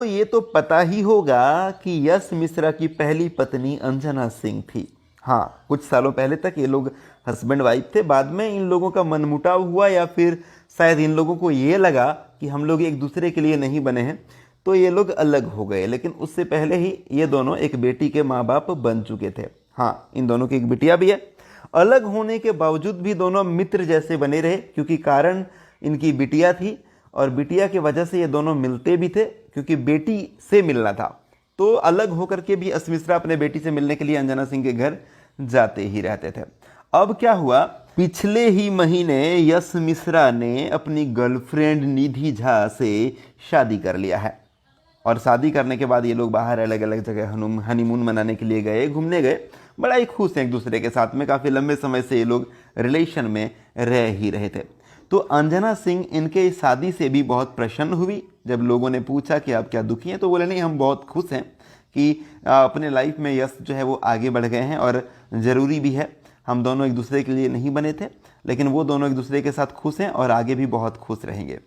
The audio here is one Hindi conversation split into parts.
तो ये तो पता ही होगा कि यश मिश्रा की पहली पत्नी अंजना सिंह थी। हाँ, कुछ सालों पहले तक ये लोग हस्बैंड वाइफ थे। बाद में इन लोगों का मनमुटाव हुआ या फिर शायद इन लोगों को ये लगा कि हम लोग एक दूसरे के लिए नहीं बने हैं, तो ये लोग अलग हो गए। लेकिन उससे पहले ही ये दोनों एक बेटी के माँ बाप बन चुके थे। हाँ, इन दोनों की एक बिटिया भी है। अलग होने के बावजूद भी दोनों मित्र जैसे बने रहे, क्योंकि कारण इनकी बिटिया थी और बिटिया की वजह से ये दोनों मिलते भी थे, क्योंकि बेटी से मिलना था। तो अलग होकर के भी यश मिश्रा अपने बेटी से मिलने के लिए अंजना सिंह के घर जाते ही रहते थे। अब क्या हुआ, पिछले ही महीने यश मिश्रा ने अपनी गर्लफ्रेंड निधि झा से शादी कर लिया है। और शादी करने के बाद ये लोग बाहर अलग अलग जगह हनीमून मनाने के लिए गए, घूमने गए। बड़ा ही खुश हैं एक दूसरे के साथ में। काफ़ी लंबे समय से ये लोग रिलेशन में रह ही रहे थे। तो अंजना सिंह इनके इस शादी से भी बहुत प्रसन्न हुई। जब लोगों ने पूछा कि आप क्या दुखी हैं, तो बोले नहीं, हम बहुत खुश हैं कि अपने लाइफ में यश जो है वो आगे बढ़ गए हैं और ज़रूरी भी है। हम दोनों एक दूसरे के लिए नहीं बने थे, लेकिन वो दोनों एक दूसरे के साथ खुश हैं और आगे भी बहुत खुश रहेंगे।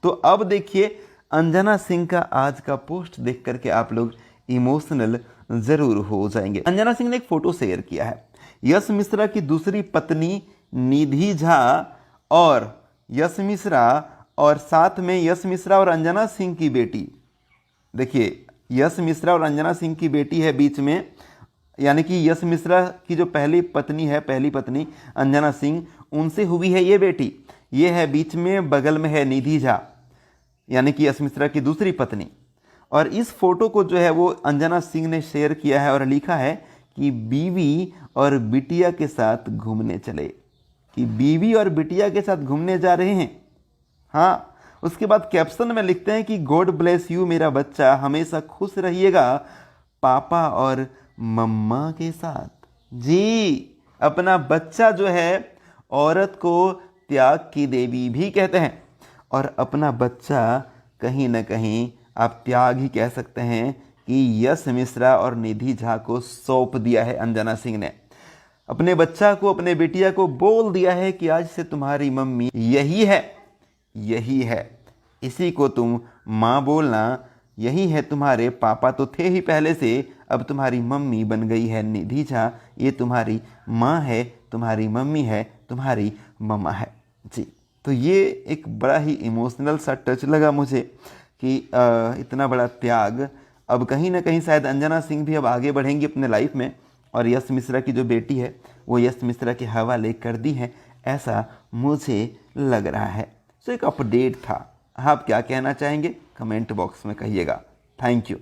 तो अब देखिए, अंजना सिंह का आज का पोस्ट देख करके आप लोग इमोशनल ज़रूर हो जाएंगे। अंजना सिंह ने एक फ़ोटो शेयर किया है। यश मिश्रा की दूसरी पत्नी निधि झा और यश मिश्रा, और साथ में यश मिश्रा और अंजना सिंह की बेटी। देखिए, यश मिश्रा और अंजना सिंह की बेटी है बीच में, यानी कि यश मिश्रा की जो पहली पत्नी अंजना सिंह, उनसे हुई है ये बेटी। ये है बीच में, बगल में है निधि झा, यानी कि यश मिश्रा की दूसरी पत्नी। और इस फोटो को जो है वो अंजना सिंह ने शेयर किया है और लिखा है कि बीवी और बिटिया के साथ घूमने चले, कि बीवी और बिटिया के साथ घूमने जा रहे हैं। हाँ, उसके बाद कैप्शन में लिखते हैं कि गॉड ब्लेस यू मेरा बच्चा, हमेशा खुश रहिएगा पापा और मम्मा के साथ। जी, अपना बच्चा जो है, औरत को त्याग की देवी भी कहते हैं, और अपना बच्चा कहीं ना कहीं आप त्याग ही कह सकते हैं कि यश मिश्रा और निधि झा को सौंप दिया है अंजना सिंह ने। अपने बच्चा को, अपने बेटिया को बोल दिया है कि आज से तुम्हारी मम्मी यही है, यही है, इसी को तुम माँ बोलना, यही है तुम्हारे पापा तो थे ही पहले से, अब तुम्हारी मम्मी बन गई है निधि झा, ये तुम्हारी माँ है, तुम्हारी मम्मी है, तुम्हारी मम्मा है। जी, तो ये एक बड़ा ही इमोशनल सा टच लगा मुझे कि इतना बड़ा त्याग। अब कहीं ना कहीं शायद अंजना सिंह भी अब आगे बढ़ेंगी अपने लाइफ में, और यश मिश्रा की जो बेटी है वो यश मिश्रा के हवाले कर दी है, ऐसा मुझे लग रहा है। सो एक अपडेट था। आप क्या कहना चाहेंगे, कमेंट बॉक्स में कहिएगा। Thank you.